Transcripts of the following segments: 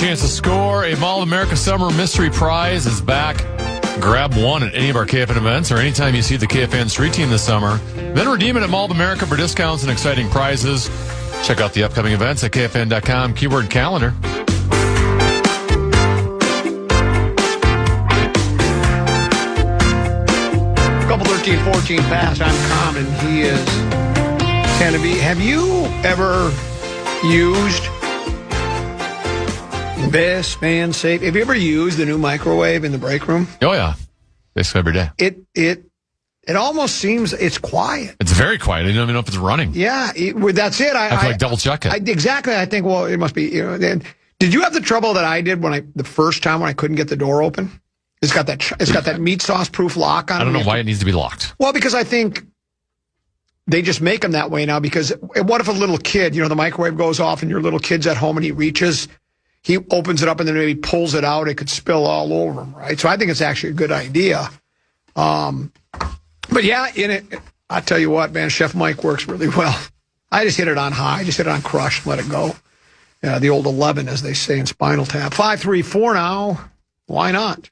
chance to score. A Mall of America Summer Mystery Prize is back. Grab one at any of our KFAN events or anytime you see the KFAN street team this summer. Then redeem it at Mall of America for discounts and exciting prizes. Check out the upcoming events at KFAN.com, keyword calendar. Couple 13-14 pass on Common. He is Kennedy. Have you ever used Best Man Safe? Have you ever used the new microwave in the break room? Oh, yeah. Basically every day. It almost seems it's quiet. It's very quiet. I don't even know if it's running. Yeah, that's it. I have to like double check it. Exactly. I think, well, it must be, did you have the trouble that I did the first time when I couldn't get the door open? It's got that meat sauce proof lock on it. I don't know why it needs to be locked. Well, because I think they just make them that way now, because what if a little kid, the microwave goes off and your little kid's at home and he reaches, he opens it up and then maybe pulls it out, it could spill all over him, right? So I think it's actually a good idea. But yeah, in it, I tell you what, man, Chef Mike works really well. I just hit it on high, just hit it on crush, let it go. Yeah, the old 11, as they say in Spinal Tap. 5-3-4 now. Why not?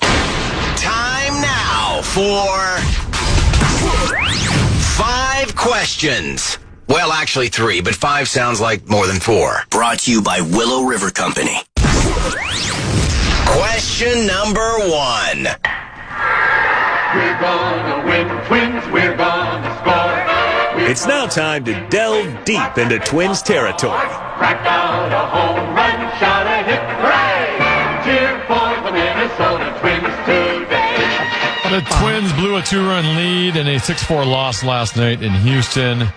Time now for 5 questions. Well, actually 3, but 5 sounds like more than 4. Brought to you by Willow River Company. Question number 1. We're gonna win, Twins, we're gonna score. It's now time to delve deep into Twins territory. Crack out a home run, shout a hit, hooray! Cheer for the Minnesota Twins today. The Twins blew a 2-run lead in a 6-4 loss last night in Houston.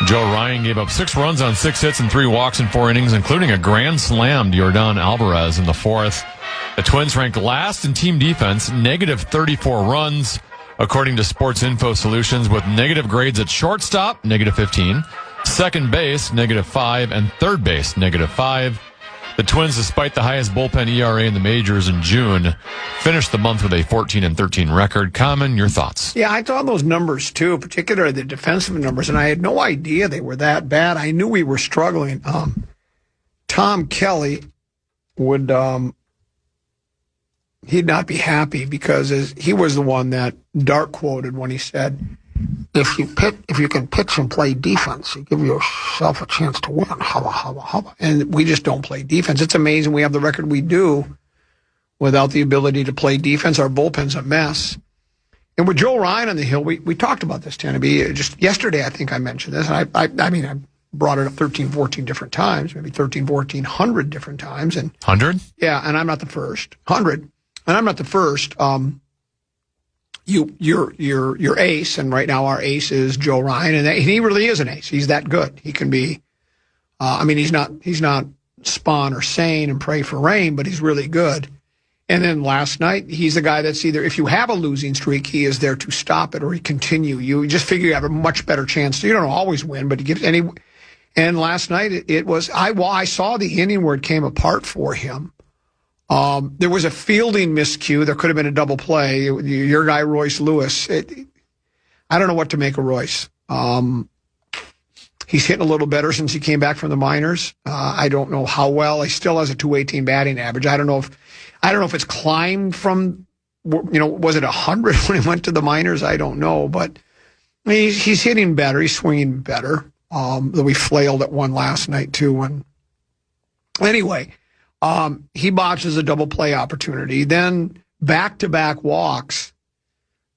Joe Ryan gave up 6 runs on 6 hits and 3 walks in 4 innings, including a grand slam to Yordan Alvarez in the 4th. The Twins ranked last in team defense, negative 34 runs, according to Sports Info Solutions, with negative grades at shortstop, negative 15, second base, negative 5, and third base, negative 5. The Twins, despite the highest bullpen ERA in the majors in June, finished the month with a 14-13 record. Common, your thoughts? Yeah, I saw those numbers too, particularly the defensive numbers, and I had no idea they were that bad. I knew we were struggling. Tom Kelly would... he'd not be happy because he was the one that Dark quoted when he said, if you can pitch and play defense, you give yourself a chance to win. And we just don't play defense. It's amazing we have the record we do without the ability to play defense. Our bullpen's a mess. And with Joe Ryan on the hill, we talked about this, Tenneby. Just yesterday, I think I mentioned this. And I brought it up 13, 14 different times, maybe 13, 1,400 different times. 100? Yeah, and I'm not the first. 100. And I'm not the first. Your ace, and right now our ace is Joe Ryan, and he really is an ace. He's that good. He can be. He's not Spawn or Sane and pray for rain, but he's really good. And then last night, he's the guy that's either, if you have a losing streak, he is there to stop it or he continue. You just figure you have a much better chance. You don't always win, but he gives any. And last night it was. I saw the inning where it came apart for him. There was a fielding miscue. There could have been a double play. Your guy, Royce Lewis. I don't know what to make of Royce. He's hitting a little better since he came back from the minors. I don't know how well. He still has a .218 batting average. I don't know if it's climbed from, was it 100 when he went to the minors? I don't know. But he's hitting better. He's swinging better. Though we flailed at one last night, too. Anyway. He botches a double play opportunity, then back-to-back walks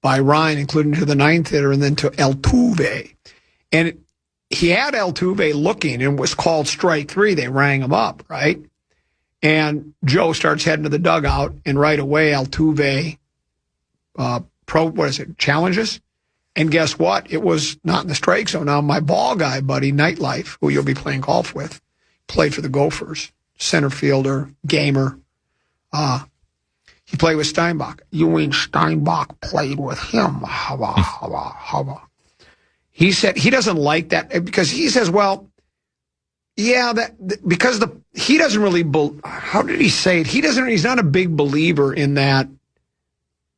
by Ryan, including to the 9th hitter and then to Altuve. And he had Altuve looking and was called strike 3. They rang him up, right? And Joe starts heading to the dugout, and right away Altuve challenges. And guess what? It was not in the strike zone. Now my ball guy buddy, Nightlife, who you'll be playing golf with, played for the Gophers. Center fielder, gamer. He played with Steinbach. You mean Steinbach played with him? He said he doesn't like that because he says, well, yeah, he doesn't really. How did he say it? He's not a big believer in that.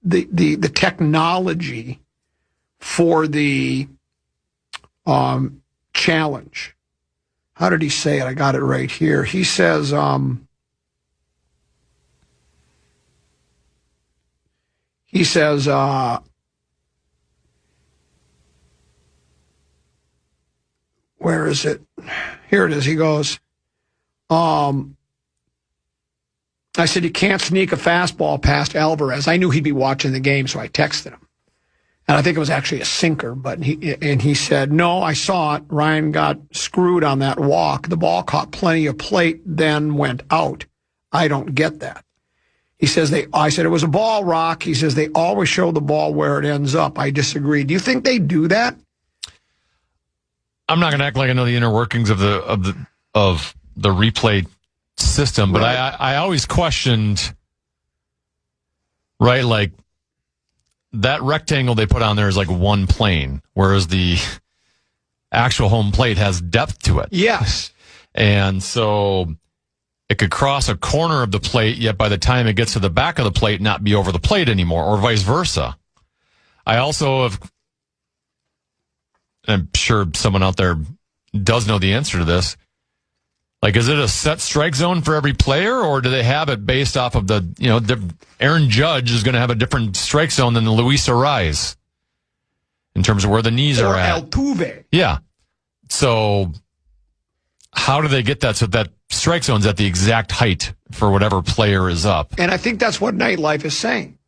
The technology for the challenge. how did he say it? I got it right here. He says, where is it? Here it is. He goes, I said, you can't sneak a fastball past Alvarez. I knew he'd be watching the game, so I texted him. And I think it was actually a sinker, but he said, no, I saw it. Ryan got screwed on that walk. The ball caught plenty of plate, then went out. I don't get that. He says, I said, it was a ball, Rock. He says, they always show the ball where it ends up. I disagree. Do you think they do that? I'm not going to act like I know the inner workings of the replay system, but right. I always questioned, right, like that rectangle they put on there is like one plane, whereas the actual home plate has depth to it. Yes. And so it could cross a corner of the plate, yet by the time it gets to the back of the plate, not be over the plate anymore, or vice versa. I also have, I'm sure someone out there does know the answer to this. Like, is it a set strike zone for every player, or do they have it based off of Aaron Judge is going to have a different strike zone than the Luis Ariz in terms of where the knees are at? Altuve. Yeah. So how do they get that so that strike zone's at the exact height for whatever player is up? And I think that's what Nightlife is saying.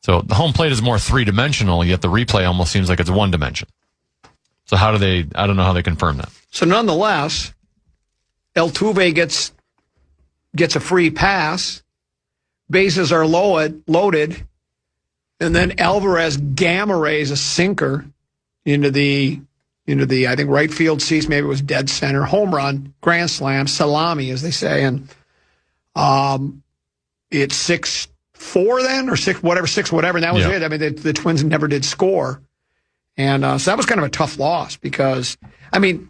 So the home plate is more three-dimensional, yet the replay almost seems like it's one dimension. So how do they, I don't know how they confirm that. So nonetheless, Altuve gets a free pass, bases are loaded, and then Alvarez gamma rays a sinker into the I think right field seats, maybe it was dead center, home run, grand slam, salami as they say, and it's 6-4 then or 6 whatever, and that was it. I mean the Twins never did score, and so that was kind of a tough loss because I mean,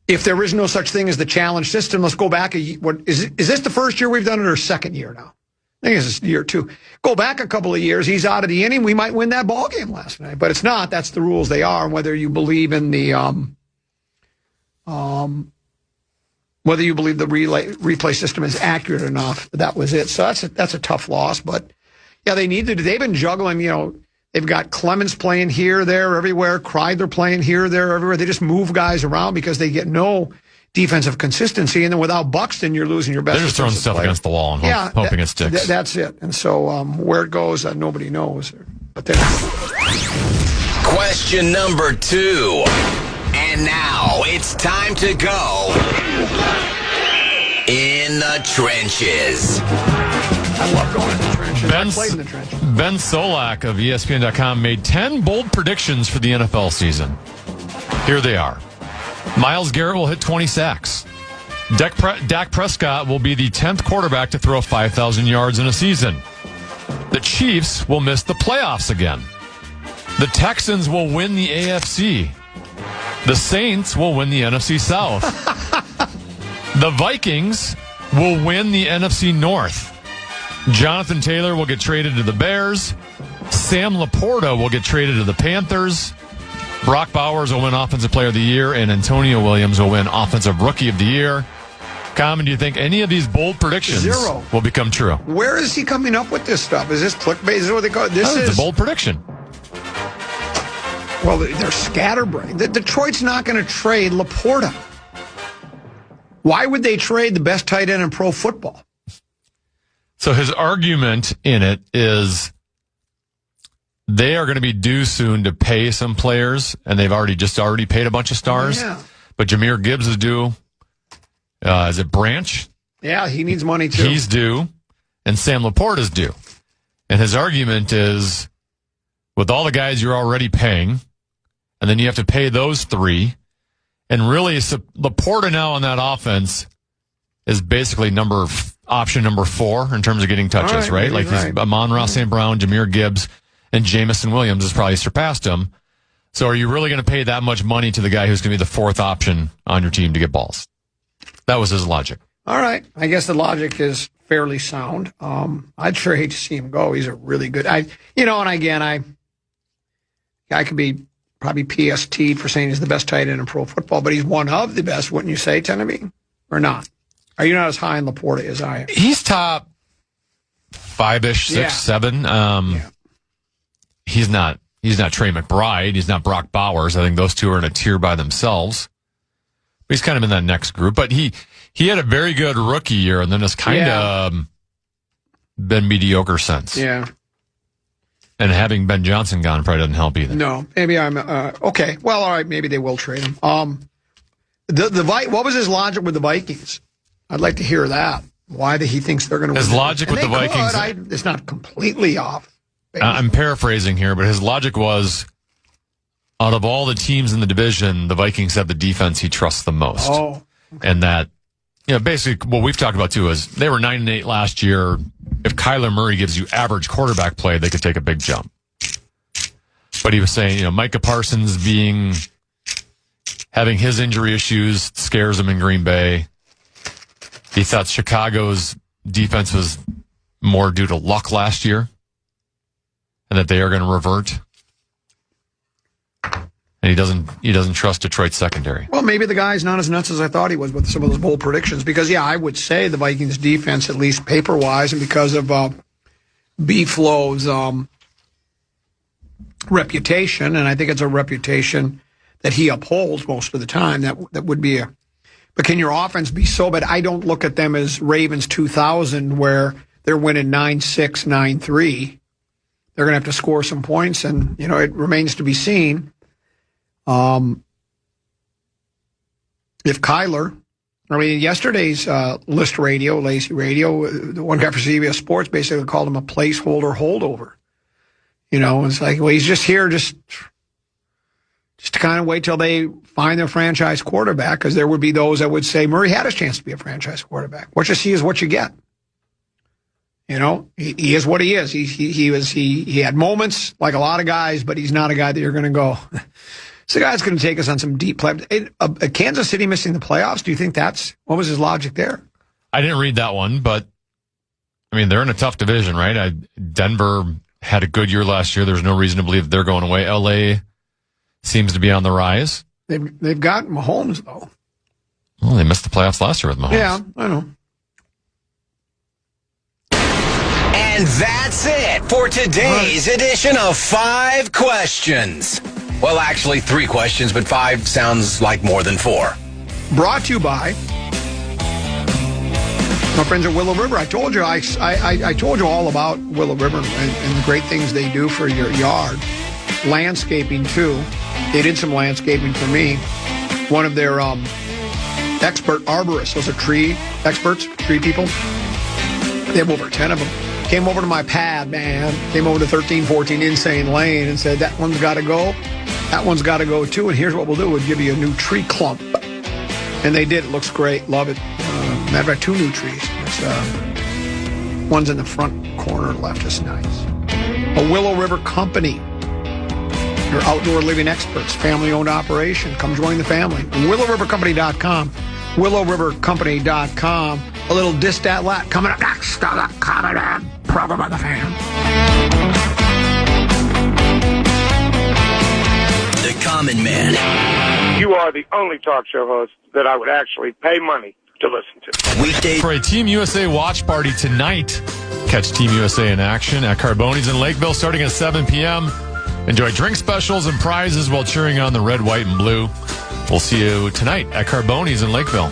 if there is no such thing as the challenge system, let's go back. Is this the first year we've done it or second year now? I think it's year 2. Go back a couple of years. He's out of the inning. We might win that ball game last night, but it's not. That's the rules they are. Whether you believe in the whether you believe the replay system is accurate enough, that was it. So that's a tough loss. But yeah, they need to. They've been juggling. They've got Clemens playing here, there, everywhere. Kreidler playing here, there, everywhere. They just move guys around because they get no defensive consistency. And then without Buxton, you're losing your best. They're just throwing stuff player against the wall and hoping it sticks. That's it. And so where it goes, nobody knows. But Question number 2. And now it's time to go in the trenches. I love going in the trenches. I played in the trenches. Ben Solak of ESPN.com made 10 bold predictions for the NFL season. Here they are. Myles Garrett will hit 20 sacks. Dak Prescott will be the 10th quarterback to throw 5,000 yards in a season. The Chiefs will miss the playoffs again. The Texans will win the AFC. The Saints will win the NFC South. The Vikings will win the NFC North. Jonathan Taylor will get traded to the Bears. Sam Laporta will get traded to the Panthers. Brock Bowers will win Offensive Player of the Year, and Antonio Williams will win Offensive Rookie of the Year. Common, do you think any of these bold predictions will become true? Where is he coming up with this stuff? Is this clickbait? Is this what they call it? It's a bold prediction. Well, they're scatterbrained. Detroit's not going to trade Laporta. Why would they trade the best tight end in pro football? So his argument in it is they are going to be due soon to pay some players, and they've already paid a bunch of stars. Yeah. But Jahmyr Gibbs is due. Is it Branch? Yeah, he needs money too. He's due, and Sam Laporta is due. And his argument is, with all the guys you're already paying, and then you have to pay those 3, and really Laporta now on that offense is basically option number 4 in terms of getting touches, right? Like Amon-Ra St. Brown, Jahmyr Gibbs, and Jamison Williams has probably surpassed him. So are you really going to pay that much money to the guy who's going to be the 4th option on your team to get balls? That was his logic. All right. I guess the logic is fairly sound. I'd sure hate to see him go. He's a really good, I could be probably PST for saying he's the best tight end in pro football, but he's one of the best, wouldn't you say, Tenemy? Or not? Are you not as high in Laporta as I am? He's top 5-ish, 6, 7. He's not Trey McBride. He's not Brock Bowers. I think those two are in a tier by themselves. But he's kind of in that next group. But he had a very good rookie year, and then has kind of been mediocre since. Yeah. And having Ben Johnson gone probably doesn't help either. No, maybe I'm okay. Well, all right, maybe they will trade him. What was his logic with the Vikings? I'd like to hear that. Why he thinks they're going to win. His logic with the Vikings. It's not completely off. I'm paraphrasing here, but his logic was, out of all the teams in the division, the Vikings have the defense he trusts the most. Oh, okay. And that, basically what we've talked about too is they were 9-8 last year. If Kyler Murray gives you average quarterback play, they could take a big jump. But he was saying, Micah Parsons having his injury issues scares him in Green Bay. He thought Chicago's defense was more due to luck last year, and that they are going to revert. And he doesn't trust Detroit's secondary. Well, maybe the guy's not as nuts as I thought he was with some of those bold predictions. Because, I would say the Vikings defense, at least paper-wise, and because of B-Flow's reputation, and I think it's a reputation that he upholds most of the time, that would be But can your offense be so bad? I don't look at them as Ravens 2000, where they're winning 9-6, 9-3. They're going to have to score some points, and, it remains to be seen. If Kyler, yesterday's List Radio, Lazy Radio, the one guy for CBS Sports basically called him a placeholder holdover. It's like, well, he's just here just to kind of wait till they find their franchise quarterback, because there would be those that would say Murray had his chance to be a franchise quarterback. What you see is what you get. He is what he is. He had moments like a lot of guys, but he's not a guy that you're going to go. It's a guy that's going to take us on some deep play. Kansas City missing the playoffs, do you think what was his logic there? I didn't read that one, but, they're in a tough division, right? Denver had a good year last year. There's no reason to believe they're going away. L.A. seems to be on the rise. They've got Mahomes, though. Well, they missed the playoffs last year with Mahomes. Yeah, I know. And that's it for today's edition of 5 Questions. Well, actually 3 questions, but 5 sounds like more than 4. Brought to you by my friends at Willow River. I told you I told you all about Willow River and the great things they do for your yard. Landscaping, too. They did some landscaping for me. One of their expert arborists, those are tree experts, tree people. They have over 10 of them. Came over to my pad, man. Came over to 1314 Insane Lane and said, that one's got to go. That one's got to go, too. And here's what we'll do. We'll give you a new tree clump. And they did. It looks great. Love it. Matter of fact, 2 new trees. One's in the front corner left. Is nice. A Willow River Company. Your outdoor living experts. Family-owned operation. Come join the family. WillowRiverCompany.com. WillowRiverCompany.com. A little Distat coming up next on the Common program on the Fan. The Common Man. You are the only talk show host that I would actually pay money to listen to. Weekdays. For a Team USA watch party tonight, catch Team USA in action at Carboni's in Lakeville starting at 7 p.m. Enjoy drink specials and prizes while cheering on the red, white, and blue. We'll see you tonight at Carboni's in Lakeville.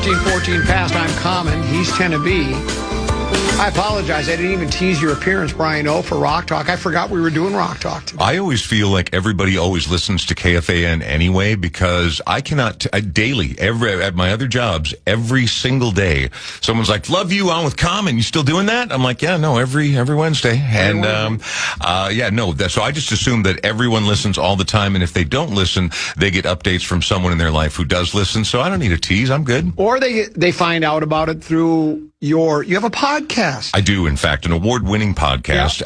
13:14 past. I'm Common. He's 10 to B. I apologize. I didn't even tease your appearance, Brian O, for Rock Talk. I forgot we were doing Rock Talk today. I always feel like everybody always listens to KFAN anyway, because I cannot, daily, at my other jobs, every single day, someone's like, love you on with Common. You still doing that? I'm like, yeah, no, every Wednesday. And, so I just assume that everyone listens all the time. And if they don't listen, they get updates from someone in their life who does listen. So I don't need a tease. I'm good. Or they find out about it through you have a podcast. I do, in fact, an award-winning podcast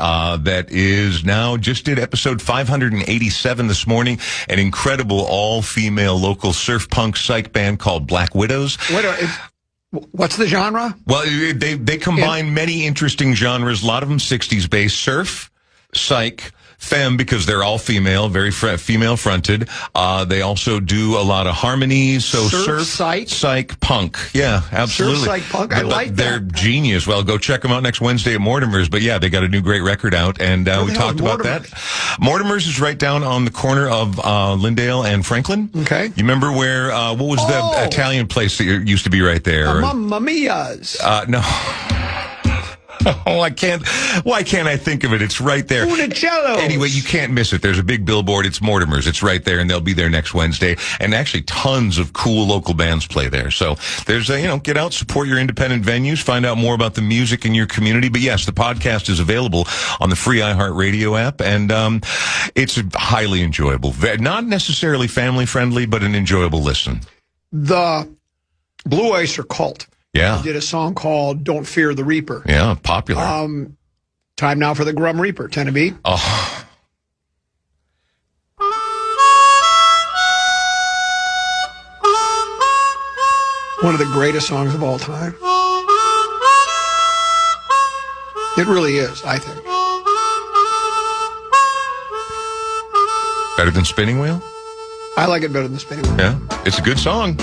that is now just did episode 587 this morning. An incredible all-female local surf punk psych band called Black Widows. What's the genre? Well, they combine many interesting genres. A lot of them 60s based: surf, psych, femme, because they're all female, very female fronted. They also do a lot of harmonies. So surf, psych, punk. Yeah, absolutely. Surf, psych, punk. I like that. They're genius. Well, go check them out next Wednesday at Mortimer's. But yeah, they got a new great record out, and we talked about that. Mortimer's is right down on the corner of Lyndale and Franklin. Okay. You remember where, what was the Italian place that used to be right there? Mamma Mia's. No. Oh, why can't I think of it? It's right there. Funicello's. Anyway, you can't miss it. There's a big billboard. It's Mortimer's. It's right there, and they'll be there next Wednesday. And actually, tons of cool local bands play there. So there's get out, support your independent venues, find out more about the music in your community. But yes, the podcast is available on the free iHeartRadio app, and it's highly enjoyable. Not necessarily family friendly, but an enjoyable listen. The Blue Oyster Cult. Yeah. They did a song called Don't Fear the Reaper. Yeah, popular. Time now for the Grum Reaper, 10 to B. Oh. One of the greatest songs of all time. It really is, I think. Better than Spinning Wheel? I like it better than Spinning Wheel. Yeah, it's a good song.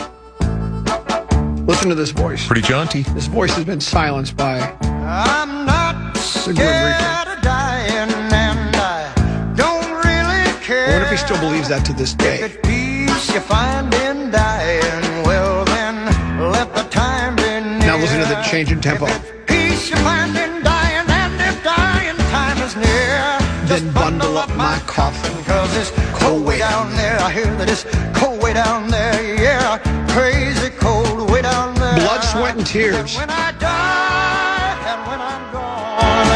Listen to this voice. Pretty jaunty. This voice has been silenced by I'm not scared of dying, and I don't really care. I wonder if he still believes that to this day. If peace you find in dying, well then let the time be near. Now listen to the change in tempo. If peace you find in dying, and if dying time is near, Then bundle up my coffin. Cause it's cold way down there. I hear that it's cold way down there. Yeah, crazy cold way down there. Blood, sweat, and tears. When I die and when I'm gone,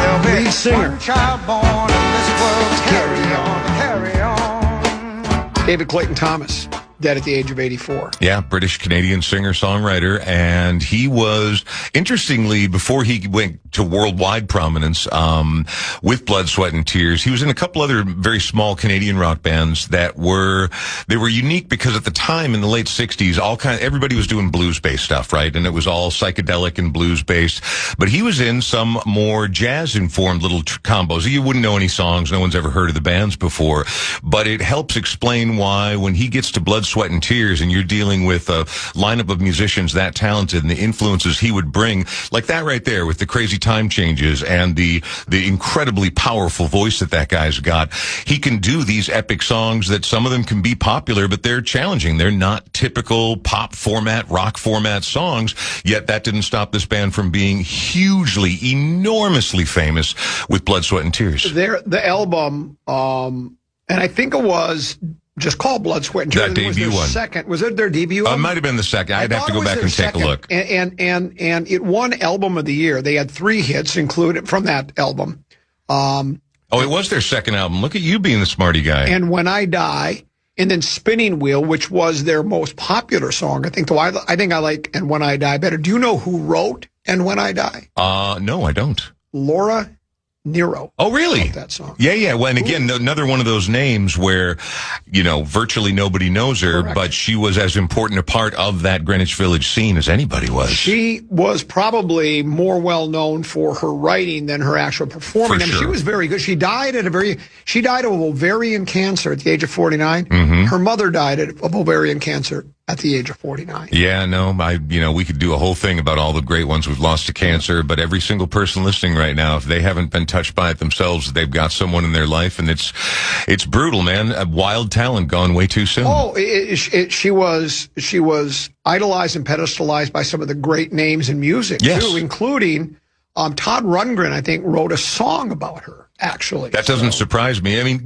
there'll be Lead singer. one child born and this world's carry on. David Clayton Thomas, dead at the age of 84. Yeah, British-Canadian singer-songwriter. And he was, interestingly, before he went to worldwide prominence with Blood, Sweat, and Tears, he was in a couple other very small Canadian rock bands that were unique because at the time in the late 60s, everybody was doing blues-based stuff, right? And it was all psychedelic and blues-based. But he was in some more jazz-informed little combos. You wouldn't know any songs. No one's ever heard of the bands before. But it helps explain why when he gets to Blood, Sweat, and Tears, and you're dealing with a lineup of musicians that talented and the influences he would bring, like that right there with the crazy time changes and the incredibly powerful voice that guy's got. He can do these epic songs that some of them can be popular, but they're challenging. They're not typical pop format, rock format songs, yet that didn't stop this band from being hugely, enormously famous with Blood, Sweat, and Tears. The album, and I think it was just called Blood, Sweat, and Tears. That debut one. Second. Was it their debut album? It might have been the second. I'd have to go back and take a look. And it won Album of the Year. They had 3 hits included from that album. It was their second album. Look at you being the smarty guy. And When I Die, and then Spinning Wheel, which was their most popular song. I think I like And When I Die better. Do you know who wrote And When I Die? No, I don't. Laura Nero. Oh, really? That song. Yeah. Well, and again, another one of those names where, virtually nobody knows her, Correct. but she was as important a part of that Greenwich Village scene as anybody was. She was probably more well known for her writing than her actual performing. For I mean, sure. she was very good. She died of ovarian cancer at the age of 49. Mm-hmm. Her mother died of ovarian cancer at the age of 49. Yeah, no, we could do a whole thing about all the great ones we've lost to cancer, but every single person listening right now, if they haven't been touched by it themselves, they've got someone in their life, and it's brutal, man. A wild talent gone way too soon. Oh, she was idolized and pedestalized by some of the great names in music, too, including Todd Rundgren, I think, wrote a song about her, actually. That doesn't surprise me. I mean,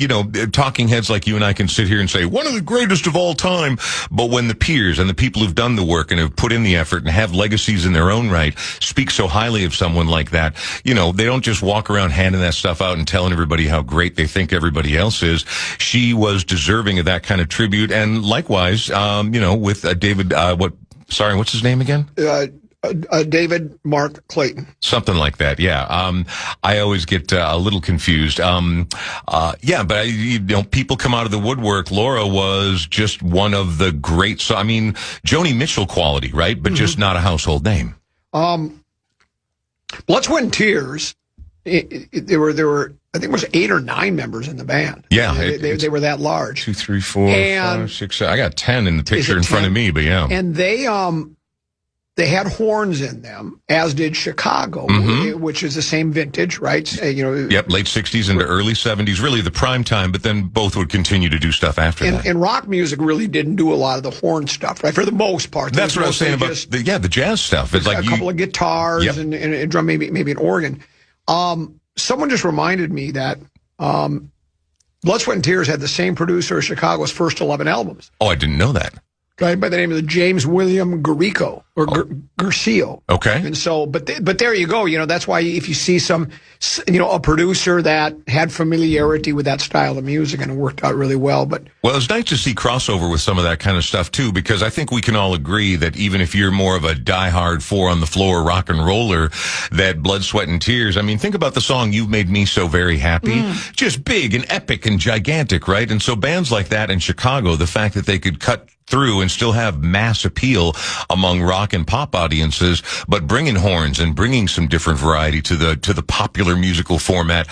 talking heads like you and I can sit here and say, one of the greatest of all time, but when the peers and the people who've done the work and have put in the effort and have legacies in their own right speak so highly of someone like that, they don't just walk around handing that stuff out and telling everybody how great they think everybody else is. She was deserving of that kind of tribute, and likewise, with David, what's his name again? David Mark Clayton. Something like that, yeah. I always get a little confused. But people come out of the woodwork. Laura was just one of the great, Joni Mitchell quality, right? But just not a household name. Blood, Sweat and Tears, there were, I think it was 8 or 9 members in the band. Yeah. They were that large. 2, 3, 4, 5, 6, 7. I got 10 in the picture in front of me, but yeah. And they had horns in them, as did Chicago, which is the same vintage, right? Yep, late 60s into early 70s, really the prime time, but then both would continue to do stuff after that. And rock music really didn't do a lot of the horn stuff, right? For the most part. That's what I was saying about the jazz stuff. It's like a couple of guitars and a drum, maybe an organ. Someone just reminded me that Blood, Sweat and Tears had the same producer as Chicago's first 11 albums. Oh, I didn't know that. Guy by the name of James William Garrico or Garcio. Okay. And so, but there you go. That's why if you see a producer that had familiarity with that style of music and it worked out really well. Well, it's nice to see crossover with some of that kind of stuff too, because I think we can all agree that even if you're more of a diehard 4 on the floor rock and roller, that Blood, Sweat and Tears. I mean, think about the song "You've Made Me So Very Happy." Just big and epic and gigantic, right? And so bands like that in Chicago, the fact that they could cut through and still have mass appeal among rock and pop audiences, but bringing horns and bringing some different variety to the popular musical format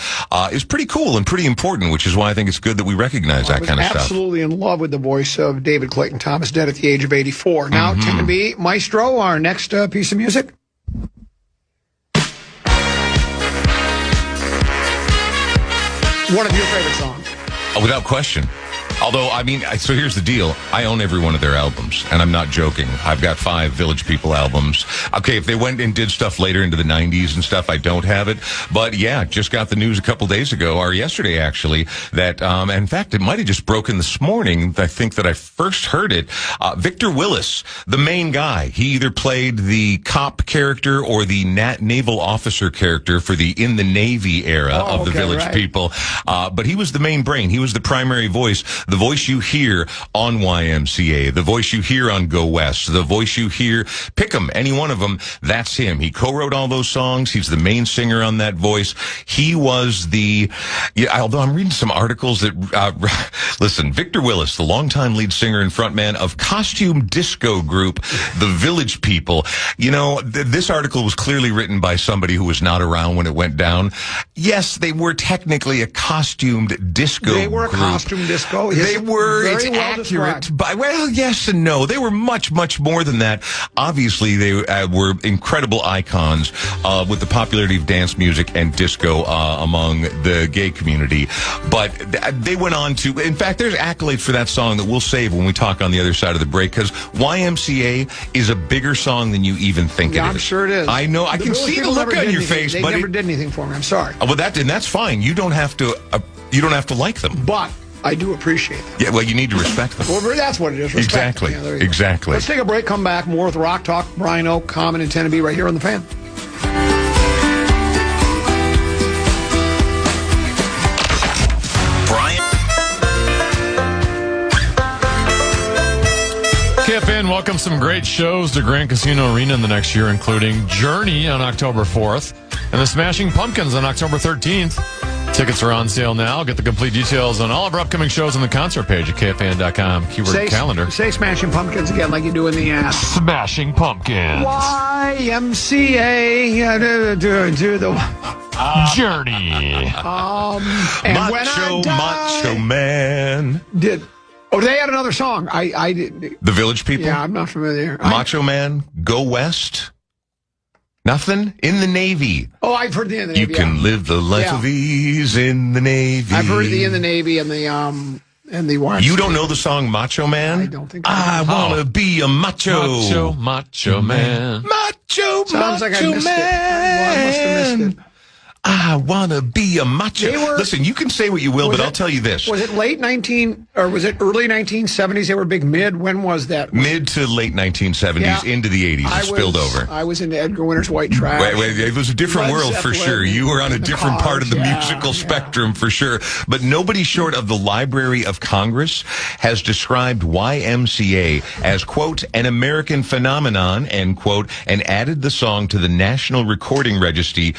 is pretty cool and pretty important, which is why I think it's good that we recognize that kind of stuff. Absolutely in love with the voice of David Clayton Thomas, dead at the age of 84. Now, Tim and B, Maestro, our next piece of music. One of your favorite songs. Without question. Although, so here's the deal. I own every one of their albums, and I'm not joking. I've got 5 Village People albums. Okay, if they went and did stuff later into the 90s and stuff, I don't have it. But yeah, just got the news a couple days ago, or yesterday actually, that, in fact, it might have just broken this morning. I think that I first heard it. Victor Willis, the main guy, he either played the cop character or the naval officer character for the In the Navy era of the Village People. But he was the main brain. He was the primary voice. The voice you hear on YMCA, the voice you hear on Go West, the voice you hear, pick them, any one of them, that's him. He co-wrote all those songs. He's the main singer on that voice. He was although I'm reading some articles that, listen, Victor Willis, the longtime lead singer and frontman of costume disco group, The Village People. This article was clearly written by somebody who was not around when it went down. Yes, they were technically a costumed disco group. They were a costume disco. They were, it's accurate. Well, yes and no. They were much, much more than that. Obviously, they were incredible icons with the popularity of dance music and disco among the gay community. But they went on to, in fact, there's accolades for that song that we'll save when we talk on the other side of the break, because YMCA is a bigger song than you even think it is. I'm sure it is. I know. I can see the look on your face. They never did anything for me. I'm sorry. Well, that's fine. You don't have to like them. But I do appreciate them. Yeah, well, you need to respect them. Well, that's what it is. Respect. Exactly. Yeah, exactly. Let's take a break, come back. More with Rock Talk, Brian Oak, Common, and 10 to be right here on The Fan. KFAN welcomes some great shows to Grand Casino Arena in the next year, including Journey on October 4th and the Smashing Pumpkins on October 13th. Tickets are on sale now. Get the complete details on all of our upcoming shows on the concert page at KFAN.com. Keyword calendar. Say Smashing Pumpkins again like you do in the Smashing Pumpkins. YMCA. Do the Journey. And Macho Man. Oh, they had another song. I didn't. The Village People? Yeah, I'm not familiar. Macho Man, Go West. Nothing? In the Navy. Oh, I've heard the In the You Navy. can live the life of ease in the Navy. I've heard the In the Navy and the YMCA. You don't know the song Macho Man? I don't think so. I want to be a macho. Macho man. Macho, Sounds like I macho missed man. it. I must have missed it. I want to be a macho. Listen, you can say what you will, but I'll tell you this. Was it early 1970s? They were big mid. When was that? Mid to late 1970s, into the 80s. It spilled over. I was into Edgar Winter's White Trash. It was a different world for sure. You were on a different part of the musical spectrum for sure. But nobody short of the Library of Congress has described YMCA as, quote, an American phenomenon, end quote, and added the song to the National Recording Registry,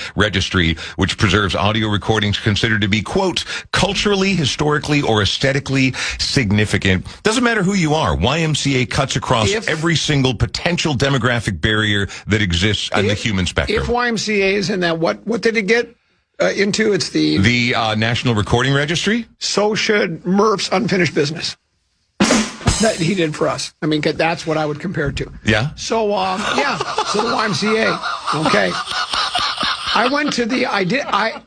which preserves audio recordings considered to be, quote, culturally, historically, or aesthetically significant. Doesn't matter who you are. YMCA cuts across every single potential demographic barrier that exists on the human spectrum. If YMCA is in that, what did it get into? It's the National Recording Registry? So should Murph's Unfinished Business. That he did for us. I mean, that's what I would compare it to. Yeah. So, so the YMCA. Okay. I went to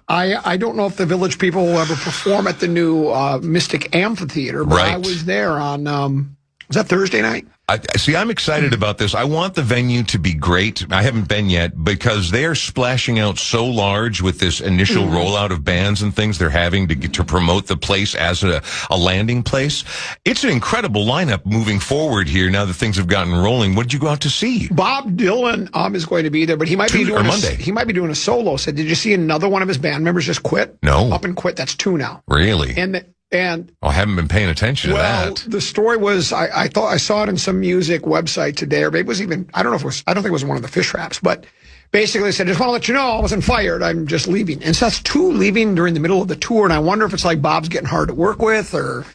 I don't know if the Village People will ever perform at the new Mystic Amphitheater, but I was there on, was that Thursday night? I'm excited about this. I want the venue to be great. I haven't been yet because they are splashing out so large with this initial rollout of bands and things they're having to promote the place as a landing place. It's an incredible lineup moving forward here now that things have gotten rolling. What did you go out to see? Bob Dylan is going to be there, but he might be doing Monday. He might be doing a solo set. Did you see another one of his band members just quit? No. Up and quit. That's 2 now. Really? And I haven't been paying attention to that. The story was I thought I saw it in some music website today, or maybe it was even I don't think it was one of the fish wraps, but basically said, just want to let you know I wasn't fired. I'm just leaving. And so that's 2 leaving during the middle of the tour. And I wonder if it's like Bob's getting hard to work with or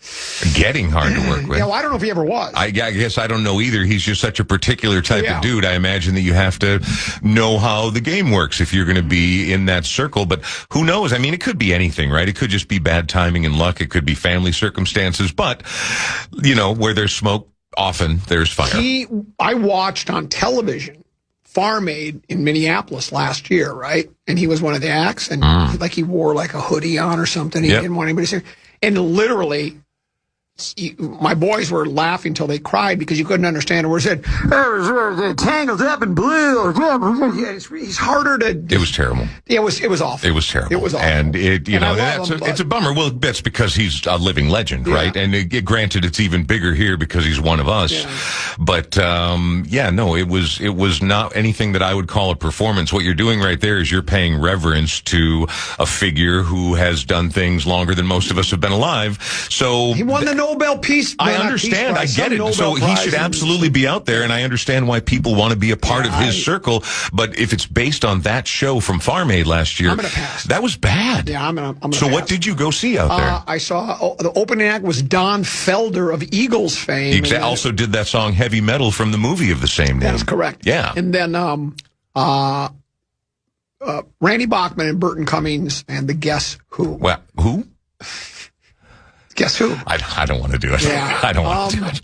getting hard to work with. Yeah, well, I don't know if he ever was. I guess I don't know either. He's just such a particular type of dude. I imagine that you have to know how the game works if you're going to be in that circle. But who knows? I mean, it could be anything, right? It could just be bad timing and luck. It could be family circumstances. But, where there's smoke, often there's fire. I watched on television Farm Aid in Minneapolis last year, right? And he was one of the acts, and he wore like a hoodie on or something. He didn't want anybody to see. And literally, my boys were laughing until they cried because you couldn't understand a word. Said, "Tangled up in blue." He's harder to. It was terrible. Yeah, it was awful. It was terrible. It was awful. And it's a bummer. Well, that's because he's a living legend, right? And granted, it's even bigger here because he's one of us. Yeah. But it was not anything that I would call a performance. What you're doing right there is you're paying reverence to a figure who has done things longer than most of us have been alive. So he won the Nobel Peace. I understand. I get it. So he should absolutely be out there, and I understand why people want to be a part of his circle. But if it's based on that show from Farm Aid last year, I'm gonna pass. That was bad. Yeah, I'm gonna So pass. what did you go see out there? I saw the opening act was Don Felder of Eagles fame. He also did that song Heavy Metal from the movie of the same name. That's correct. Yeah. And then Randy Bachman and Burton Cummings and the Guess Who. Well, who? Guess Who? I don't want to do it. Yeah. I don't want to do it.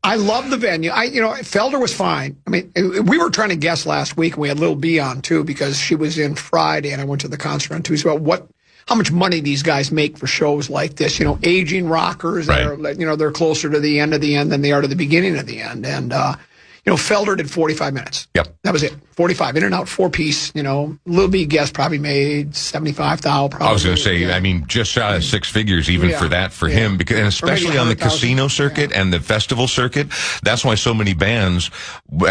I love the venue. Felder was fine. I mean, we were trying to guess last week, and we had Little B on too because she was in Friday, and I went to the concert on Tuesday about how much money these guys make for shows like this. Aging rockers, they're closer to the end of the end than they are to the beginning of the end, and Felder did 45 minutes. Yep. That was it. 45 in and out, 4-piece. Little B Guest probably made $75,000. I was going to say, just shy of 6 figures even for that for him, because and especially on the casino circuit and the festival circuit. That's why so many bands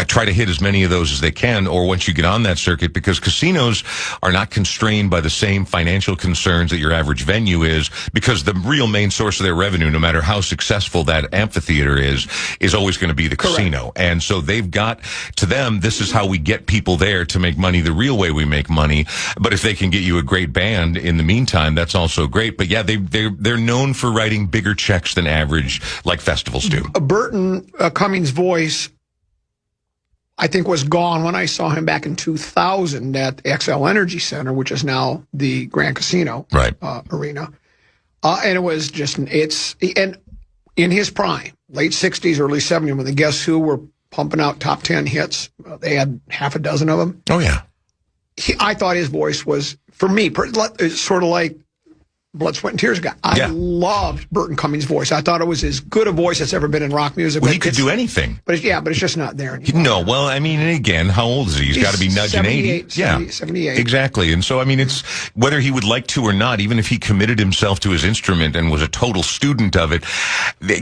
try to hit as many of those as they can, or once you get on that circuit, because casinos are not constrained by the same financial concerns that your average venue is, because the real main source of their revenue, no matter how successful that amphitheater is always going to be the casino. And so they've got, to them, this is how we get people there to make money the real way we make money. But if they can get you a great band in the meantime, that's also great. But yeah, they're known for writing bigger checks than average, like festivals do. Burton Cummings' voice, I think, was gone when I saw him back in 2000 at the XL Energy Center, which is now the Grand Casino arena. And it was just, and in his prime, late 60s, early 70s, when the Guess Who were pumping out top 10 hits. They had half a dozen of them. Oh, yeah. I thought his voice was, for me, sort of like Blood, Sweat, and Tears guy. I loved Burton Cummings' voice. I thought it was as good a voice that's ever been in rock music. Well, he could do anything. But it's just not there anymore. No, well, I mean, and again, how old is he? He's got to be nudging 80. 78. Exactly. And so, I mean, it's whether he would like to or not, even if he committed himself to his instrument and was a total student of it,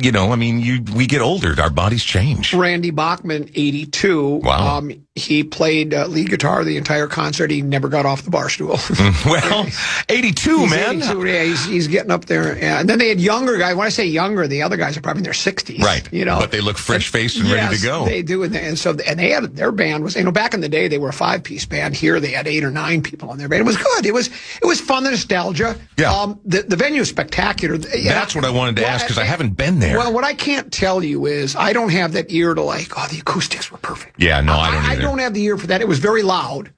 you know, I mean, we get older. Our bodies change. Randy Bachman, 82. Wow. He played lead guitar the entire concert. He never got off the bar stool. Well, 82, man. 82, yeah, he's getting up there. And then they had younger guys. When I say younger, the other guys are probably in their 60s. Right. You know, but they look fresh-faced and ready to go. They do. And they had, their band was, you know, back in the day, they were a 5-piece band. Here they had 8 or 9 people on their band. It was good. It was fun, the nostalgia. Yeah. The venue is spectacular. That's what I wanted to ask, because I haven't been there. Well, what I can't tell you is I don't have that ear to like, the acoustics were perfect. Yeah, no, I don't either. I don't have the ear for that. It was very loud.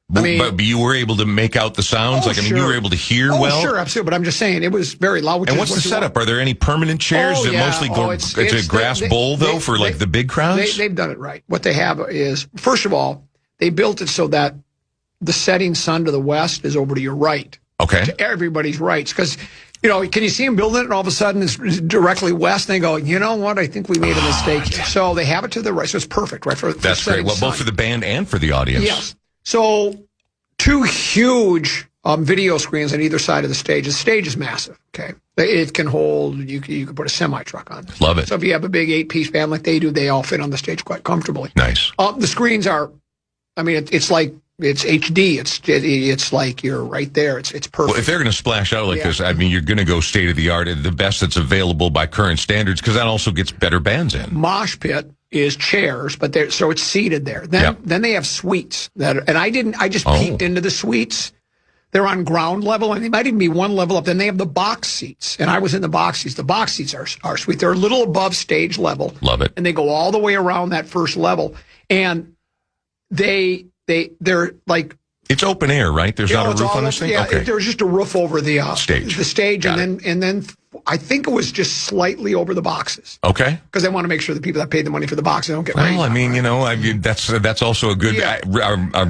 But you were able to make out the sounds? You were able to hear well? Sure, absolutely. But I'm just saying, it was very loud. And what's the setup? Are there any permanent chairs? Is it mostly it's a grass bowl, though, for like the big crowds? They've done it right. What they have is, first of all, they built it so that the setting sun to the west is over to your right. Okay. To everybody's rights. Because, you know, can you see them building it and all of a sudden it's directly west and they go, you know what, I think we made a mistake here. So they have it to the right. So it's perfect, right? That's great. Well, both for the band and for the audience. Yes. So 2 huge video screens on either side of the stage. The stage is massive, okay? It can hold, you could put a semi-truck on it. Love it. So if you have a big 8-piece band like they do, they all fit on the stage quite comfortably. Nice. The screens are, I mean, it's like, it's HD. It's like you're right there. It's perfect. Well, if they're going to splash out like this, I mean, you're going to go state of the art, the best that's available by current standards, because that also gets better bands in. Mosh pit is chairs, but so it's seated there. Then they have suites I just peeked into the suites. They're on ground level, and they might even be one level up. Then they have the box seats, and I was in the box seats. The box seats are sweet. They're a little above stage level. Love it. And they go all the way around that first level, and they're like, it's open air, right? There's not a roof on this thing? Yeah, okay. there's just a roof over the stage. The stage, and then I think it was just slightly over the boxes. Okay. Because they want to make sure the people that paid the money for the boxes don't get rained. Well, I mean, you know, that's also a good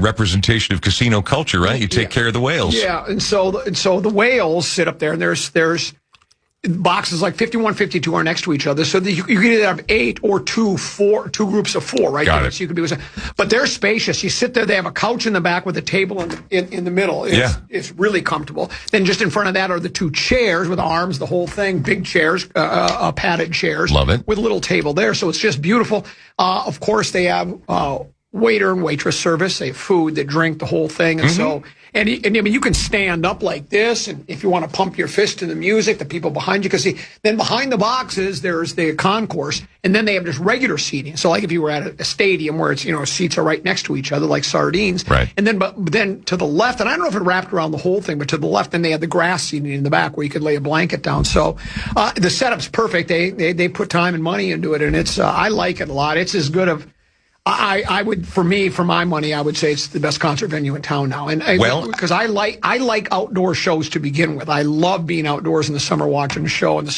representation of casino culture, right? You take care of the whales. Yeah, and so the whales sit up there, and there's boxes like 51, 52 are next to each other, so that you can either have 8 or 2 groups of 4, right? Got it. So you could be, but they're spacious. You sit there, they have a couch in the back with a table in the middle. It's really comfortable. Then just in front of that are the 2 chairs with arms, the whole thing, big chairs, padded chairs. Love it. With a little table there, so it's just beautiful. Of course, they have waiter and waitress service. They have food, they drink, the whole thing, and so. And I mean, you can stand up like this, and if you want to pump your fist to the music, the people behind you can see. Then behind the boxes, there's the concourse, and then they have just regular seating. So like if you were at a stadium where it's, you know, seats are right next to each other like sardines. Right. And then to the left, and I don't know if it wrapped around the whole thing, but to the left, then they had the grass seating in the back where you could lay a blanket down. So the setup's perfect. They put time and money into it, and it's I like it a lot. It's as good of. I would, for my money, I would say it's the best concert venue in town now. And because I like outdoor shows to begin with. I love being outdoors in the summer watching a show, and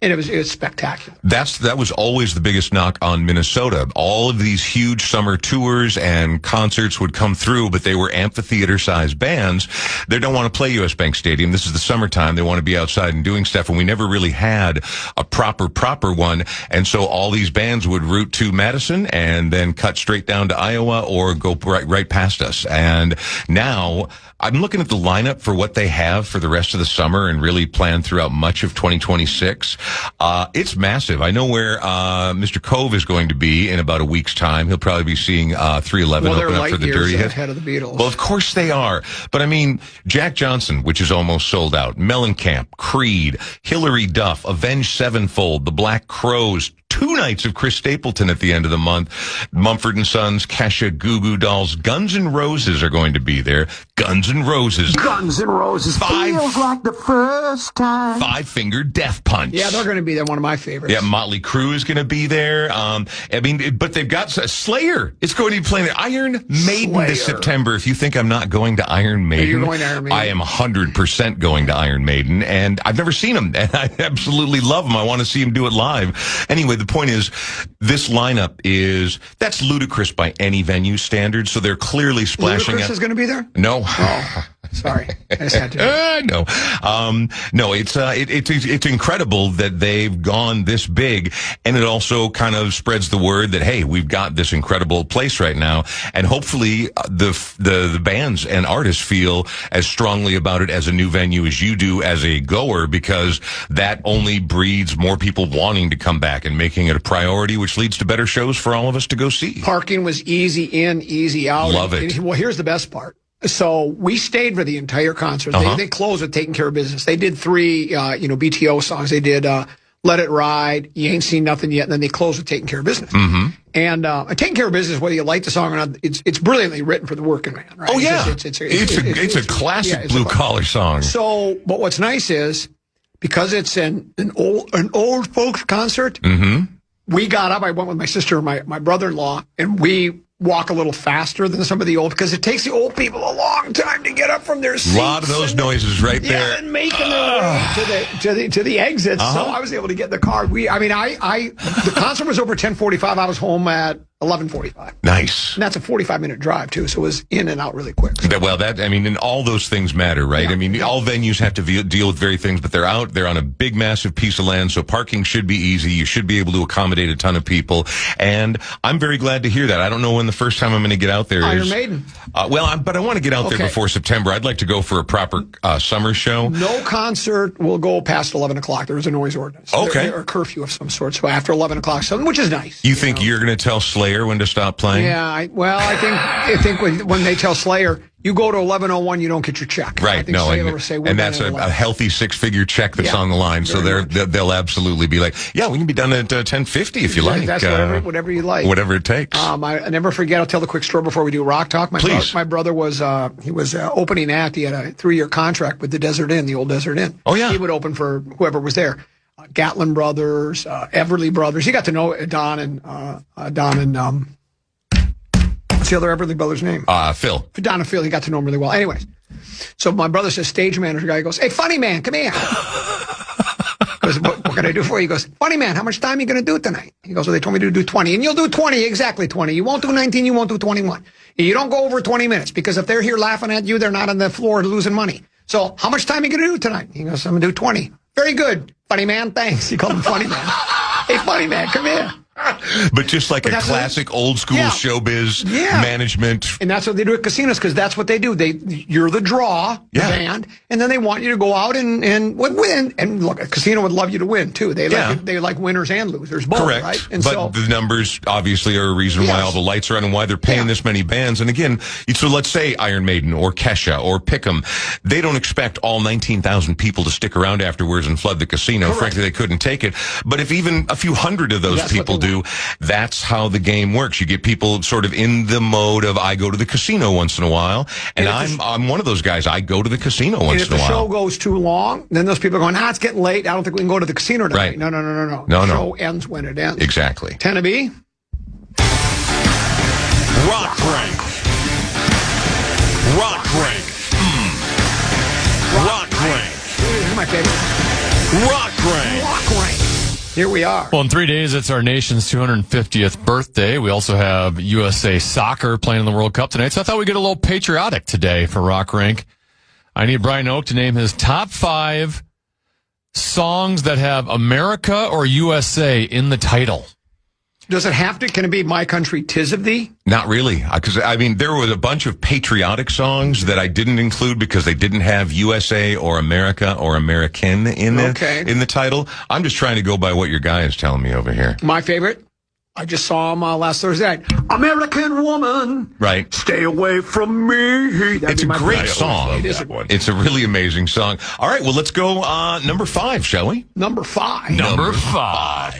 it was spectacular. That was always the biggest knock on Minnesota. All of these huge summer tours and concerts would come through, but they were amphitheater-sized bands. They don't want to play US Bank Stadium. This is the summertime. They want to be outside and doing stuff, and we never really had a proper one. And so all these bands would route to Madison and then cut straight down to Iowa or go right past us. And now I'm looking at the lineup for what they have for the rest of the summer and really planned throughout much of 2026. It's massive. I know where Mr. Cove is going to be in about a week's time. He'll probably be seeing 311 open up for the Dirty Hit. Ahead of the Beatles. Well, of course they are. But I mean, Jack Johnson, which is almost sold out, Mellencamp, Creed, Hillary Duff, Avenged Sevenfold, the Black Crowes, 2 2 nights of Chris Stapleton at the end of the month. Mumford & Sons, Kesha, Goo Goo Dolls, Guns N' Roses are going to be there. Guns N' Roses. Guns N' Roses. Feels like the first time. Five Finger Death Punch. Yeah, they're going to be there. One of my favorites. Yeah, Motley Crue is going to be there. But they've got Slayer. It's going to be playing Iron Maiden this September. If you think I'm not going to Iron Maiden, you're going to Iron Maiden. I am 100% going to Iron Maiden, and I've never seen them, and I absolutely love them. I want to see them do it live. Anyway, the point is, this lineup that's ludicrous by any venue standards, so they're clearly splashing Ludacris out. is going to be there? No. Oh. Sorry, I just had to. No. It's incredible that they've gone this big, and it also kind of spreads the word that, hey, we've got this incredible place right now, and hopefully the bands and artists feel as strongly about it as a new venue as you do as a goer, because that only breeds more people wanting to come back and making it a priority, which leads to better shows for all of us to go see. Parking was easy in, easy out. Love it. Well, here's the best part. So we stayed for the entire concert. They closed with Taking Care of Business. They did 3, BTO songs. They did Let It Ride, You Ain't Seen Nothing Yet, and then they closed with Taking Care of Business. Mm-hmm. And Taking Care of Business, whether you like the song or not, it's brilliantly written for the working man, right? Oh, yeah. It's a classic blue-collar song. So, but what's nice is, because it's an old folks concert, we got up. I went with my sister and my brother-in-law, and we walk a little faster than some of the old, because it takes the old people a long time to get up from their seats. A lot of those noises right there. Yeah, and making their way to the exits. So I was able to get in the car. The concert was over 10:45. I was home at 11:45. Nice. And that's a 45-minute drive too, so it was in and out really quick. And all those things matter, right? Yeah. All venues have to deal with very things, but they're on a big, massive piece of land, so parking should be easy. You should be able to accommodate a ton of people, and I'm very glad to hear that. I don't know when the first time I'm going to get out there is. Iron Maiden. But I want to get out there before September. I'd like to go for a proper summer show. No concert will go past 11 o'clock. There is a noise ordinance. Okay. Or a curfew of some sort, so after 11 o'clock, which is nice. You think you're going to tell Slayer when to stop playing? Yeah, I think when they tell Slayer, you go to 11:01, you don't get your check. Right. I think Slayer will say, and that's a healthy 6-figure check that's on the line. So they'll absolutely be like, yeah, we can be done at 10:50 if you like. That's whatever you like. Whatever it takes. I never forget. I'll tell the quick story before we do Rock Talk. My brother was opening act. He had a 3-year contract with the Desert Inn, the old Desert Inn. Oh yeah. He would open for whoever was there. Gatlin Brothers, Everly Brothers. He got to know Don and what's the other Everly Brothers' name? Phil. Don and Phil. He got to know him really well. Anyways, so my brother says, stage manager guy goes, "Hey, funny man, come here." Goes, what can I do for you? He goes, "Funny man, how much time are you going to do tonight?" He goes, "Well, they told me to do 20. And you'll do 20, exactly 20. You won't do 19, you won't do 21. You don't go over 20 minutes, because if they're here laughing at you, they're not on the floor losing money. So how much time are you going to do tonight?" He goes, "I'm going to do 20. Very good. Funny man, thanks." He called him funny man. "Hey, funny man, come here." But just like a classic old school showbiz management. And that's what they do at casinos, because that's what they do. You're the draw, the band, and then they want you to go out and win. And look, a casino would love you to win too. They like winners and losers both, correct. Right? And but the numbers obviously are a reason why all the lights are on and why they're paying this many bands. And again, so let's say Iron Maiden or Kesha or Pick'em, they don't expect all 19,000 people to stick around afterwards and flood the casino. Correct. Frankly, they couldn't take it. But if even a few hundred of those people do, that's how the game works. You get people sort of in the mode of, I go to the casino once in a while, and I'm one of those guys. I go to the casino once in a while. If the show goes too long, then those people are going, it's getting late. I don't think we can go to the casino tonight. Right. No. The show ends when it ends. Exactly. Tennessee. Rock Rank. Rock Rank. Rock Rank. This is my favorite. Rock Rank. Rock Rank. Here we are. Well, in 3 days, it's our nation's 250th birthday. We also have USA Soccer playing in the World Cup tonight. So I thought we'd get a little patriotic today for Rock Rank. I need Brian Oak to name his top 5 songs that have America or USA in the title. Does it have to? Can it be My Country 'Tis of Thee? Not really. Because, there was a bunch of patriotic songs that I didn't include because they didn't have USA or America or American in the title. I'm just trying to go by what your guy is telling me over here. My favorite? I just saw him last Thursday night. American Woman. Right. Stay away from me. It's a great song. It's a really amazing song. All right, well, let's go number 5, shall we? Number 5. Number 5.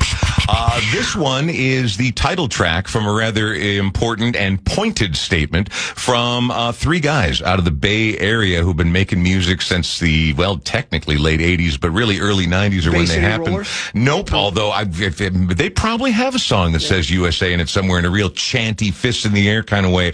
This one is the title track from a rather important and pointed statement from three guys out of the Bay Area who've been making music since the, well, technically late 80s, but really early 90s are when they happened. Rollers? Nope, although they probably have a song that says USA in it somewhere in a real chanty, fist in the air kind of way.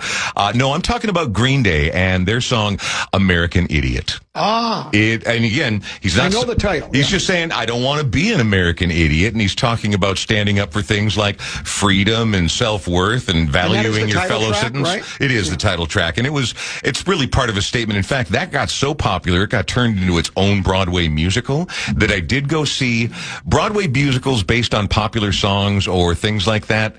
No, I'm talking about Green Day and their song American Idiot. And again, he's not. I know the title. He's just saying, I don't want to be an American idiot. And he's talking about standing up for things like freedom and self-worth and valuing your fellow citizens. Right? It is the title track. And it's really part of a statement. In fact, that got so popular, it got turned into its own Broadway musical that I did go see Broadway musicals based on popular songs or things like that.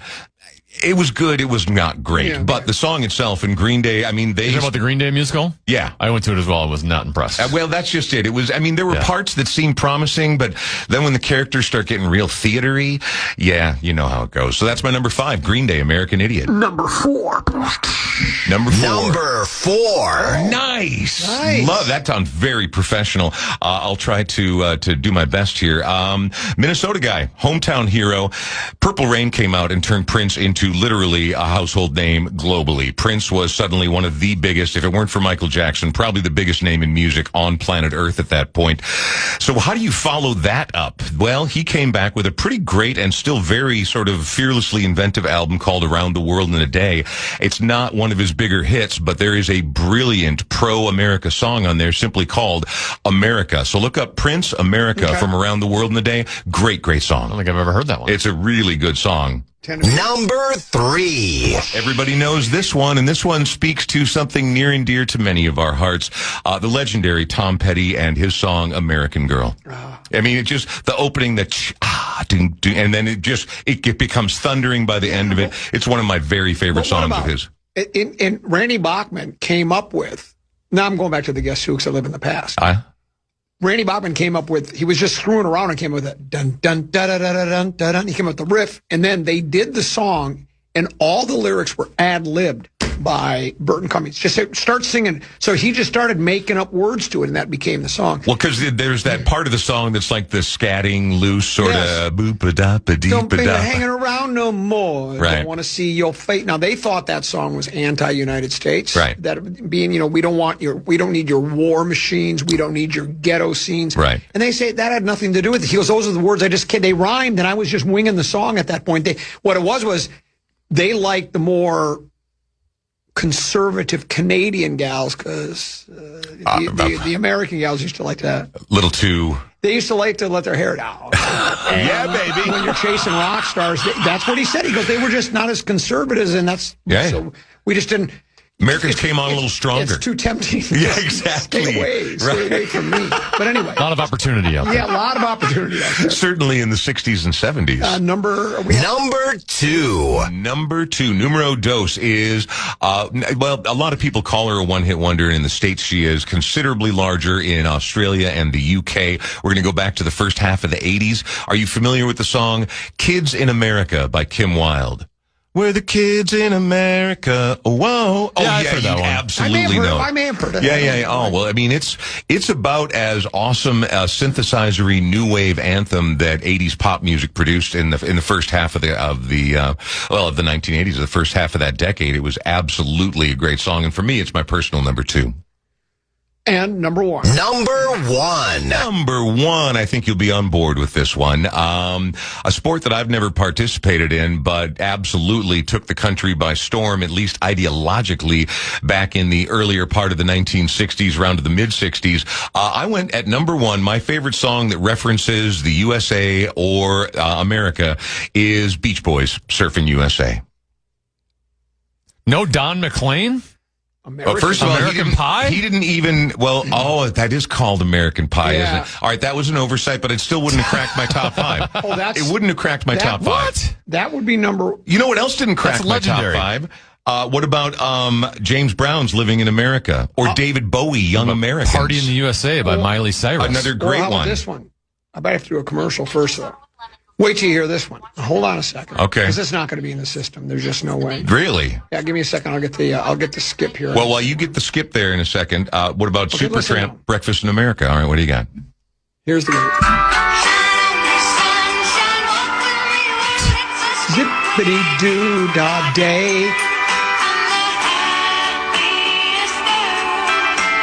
It was good. It was not great. But the song itself in Green Day, I mean, You know about the Green Day musical? Yeah. I went to it as well. I was not impressed. Well, that's just it. It was, I mean, there were parts that seemed promising, but then when the characters start getting real theatery, you know how it goes. So that's my number 5, Green Day, American Idiot. Number 4. Number 4. Nice. Love that. Sounds very professional. I'll try to do my best here. Minnesota guy, hometown hero. Purple Rain came out and turned Prince into literally a household name globally. Prince was suddenly one of the biggest, if it weren't for Michael Jackson, probably the biggest name in music on planet Earth at that point. So how do you follow that up? Well, he came back with a pretty great and still very sort of fearlessly inventive album called Around the World in a Day. It's not one of his bigger hits, but there is a brilliant pro-America song on there simply called America. So look up Prince, America from Around the World in a Day. Great, great song. I don't think I've ever heard that one. It's a really good song. Number 3. Everybody knows this one, and this one speaks to something near and dear to many of our hearts. The legendary Tom Petty and his song "American Girl." I mean, it just the opening, and then it becomes thundering by the end of it. It's one of my very favorite songs of his. And Randy Bachman came up with. Now I'm going back to the Guess Who, because I live in the past. Randy Bachman came up with, he was just screwing around and came up with a dun dun da da da da dun da dun. He came up with the riff, and then they did the song, and all the lyrics were ad-libbed by Burton Cummings. Just say, start singing. So he just started making up words to it, and that became the song. Well, because there's that part of the song that's like the scatting loose sort of boop-a-da-ba-dee-ba-da. Don't be hanging around no more. Right. Don't want to see your fate. Now they thought that song was anti-United States. Right. That being, we don't need your war machines. We don't need your ghetto scenes. Right. And they say that had nothing to do with it. He goes, those are the words they rhymed, and I was just winging the song at that point. What it was they liked the more conservative Canadian gals, because the American gals used to like that. Little too. They used to like to let their hair down. Yeah, baby. When you're chasing rock stars, that's what he said. He goes, they were just not as conservative, and that's so we just didn't. Americans came on a little stronger. It's too tempting. Yeah, exactly. Stay away from me. But anyway. A lot of opportunity out there. Yeah, a lot of opportunity out there. Certainly in the 60s and 70s. Number 2. Number 2, numero dos, is, well, a lot of people call her a one-hit wonder, and in the States she is considerably larger in Australia and the UK. We're going to go back to the first half of the 80s. Are you familiar with the song Kids in America by Kim Wilde? We're the kids in America. Whoa. Oh, yeah, you absolutely know. I may have heard it. Yeah. Oh, well, I mean, it's about as awesome a synthesizer-y new wave anthem that 80s pop music produced in the first half of the 1980s, the first half of that decade. It was absolutely a great song. And for me, it's my personal number 2. And number 1. Number 1. I think you'll be on board with this one. A sport that I've never participated in, but absolutely took the country by storm, at least ideologically, back in the earlier part of the 1960s, around to the mid-60s. I went at number 1. My favorite song that references the USA or America is Beach Boys, Surfing USA. No Don McLean? First of all, American Pie? He didn't even, that is called American Pie, isn't it? All right, that was an oversight, but it still wouldn't have cracked my top 5. It wouldn't have cracked my top 5. What? That would be number... You know what else didn't crack my top 5? What about James Brown's Living in America? Or David Bowie, Young Americans? Party in the USA by Miley Cyrus. Another great one. This one? I bet I have to do a commercial first, though. Wait till you hear this one. Hold on a second. Okay. Because it's not going to be in the system. There's just no way. Really? Yeah, give me a second. I'll get the skip here. Well, while you get the skip there in a second, what about Supertramp, Breakfast in America? All right, what do you got? Here's the... Hippity-doo-dah day.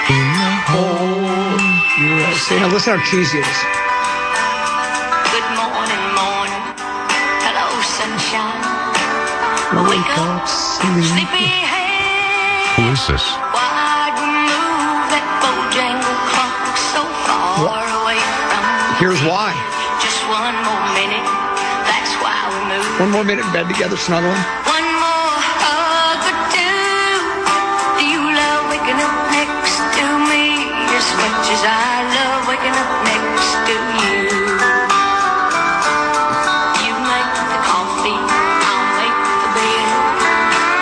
In the whole USA. Now listen how cheesy it is. Good morning, morning. Hello, sunshine. Wake up, Sleepyhead. Who is this? Why'd we move that Bojangle clock so far away from me? Here's why. Just one more minute. That's why we moved. One more minute in bed together, snuggling. One more hug or two. Do you love waking up next to me as much as I love waking up next to you? You make the coffee, I'll make the bed.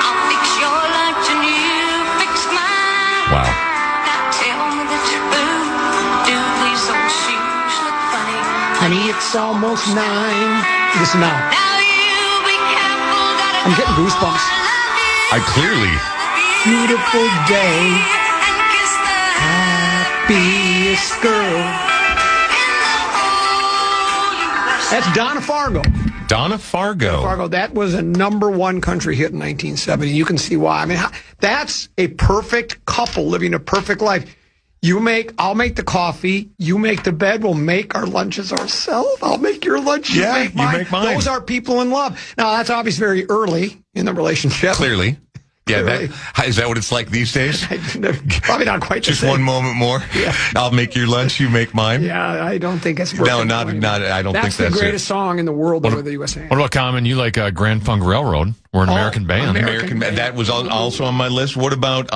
I'll fix your lunch and you fix mine. Wow. Now tell me the truth. Do these old shoes look funny? Honey, it's almost 9. Listen now. Now you be careful, gotta I'm getting goosebumps. I clearly. Beautiful day. and kiss the Happiest girl. That's Donna Fargo. Donna Fargo. Fargo, that was a #1 country hit in 1970. You can see why. I mean, that's a perfect couple living a perfect life. I'll make the coffee, you make the bed, we'll make our lunches ourselves. I'll make your lunch, you make mine. Those are people in love. Now, that's obviously very early in the relationship. Clearly. Yeah, Clearly. is that what it's like these days? Probably not quite the Just same. one moment more. Yeah. I'll make your lunch, you make mine. Yeah, I don't think it's No, working not. I don't think That's the that's greatest it. song in the world over the USA. What about Common? You like Grand Funk Railroad? We're an American band. American band. That was also on my list. What about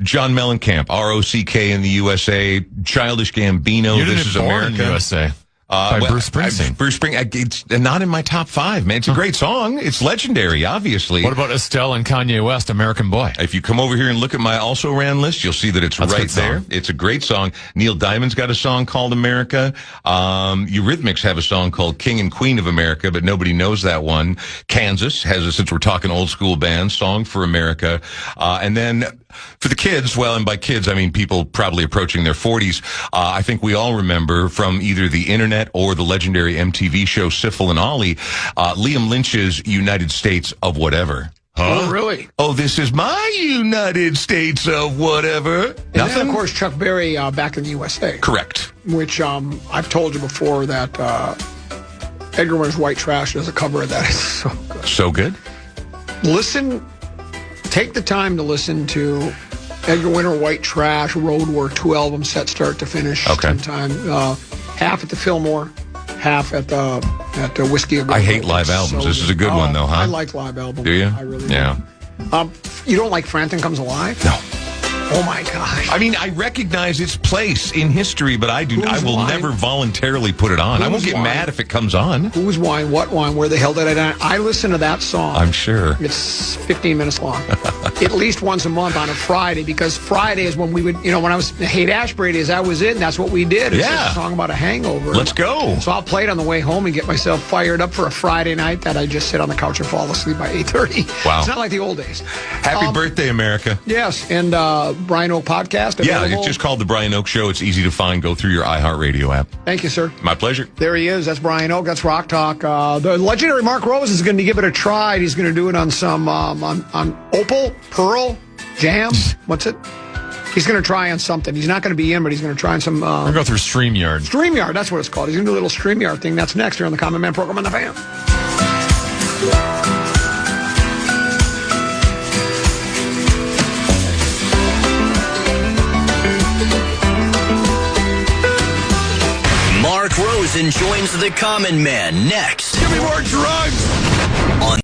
John Mellencamp, ROK in the USA, Childish Gambino, You didn't This Is born in America. USA. By Bruce Springsteen. Bruce Springsteen. It's not in my top 5, man. It's a great song. It's legendary, obviously. What about Estelle and Kanye West, American Boy? If you come over here and look at my also ran list, you'll see that it's That's a right good song. there. It's a great song. Neil Diamond's got a song called America. Eurythmics have a song called King and Queen of America, but nobody knows that one. Kansas has a, since we're talking old school bands, Song for America. And then for the kids, well, and by kids, I mean people probably approaching their 40s. I think we all remember from either the internet or the legendary MTV show Syphil and Ollie, Liam Lynch's United States of Whatever. Oh, really? Oh, this is my United States of whatever. And then, of course, Chuck Berry, Back in the USA. Correct. Which I've told you before that Edgar Winter's White Trash does a cover of that. It's so good. So good. Take the time to listen to Edgar Winter, White Trash, Road War, 2 albums set start to finish. Okay. Sometime. Half at the Fillmore, half at the Whiskey. I hate live albums. This is a good one, though, huh? I like live albums. Do you? I really Yeah. do. You don't like Frampton Comes Alive? No. Oh my gosh. I mean, I recognize its place in history, but I will wine? never voluntarily put it on. I won't Whose get wine? mad if it comes on. Whose wine? What wine? Where the hell did I listen to that song. I'm sure. It's 15 minutes long. At least once a month on a Friday, because Friday is when we would, when I was Haight Ashbury days, I was it, and that's what we did. It's Yeah. a song about a hangover. Let's go. So I'll play it on the way home and get myself fired up for a Friday night that I just sit on the couch and fall asleep by 8:30. Wow. It's not like the old days. Happy birthday, America. Yes, and Brian Oak Podcast. Yeah, available. it's just called The Brian Oak Show. It's easy to find. Go through your iHeartRadio app. Thank you, sir. My pleasure. There he is. That's Brian Oak. That's Rock Talk. The legendary Mark Rose is going to give it a try. He's going to do it on some on Opal, Pearl, Jam. What's it? He's going to try on something. He's not going to be in, but he's going to try on some We're going to go through StreamYard. StreamYard. That's what it's called. He's going to do a little StreamYard thing. That's next here on the Common Man program on the Fan. Mark Rosen joins the Common Man next. Give me more drugs. On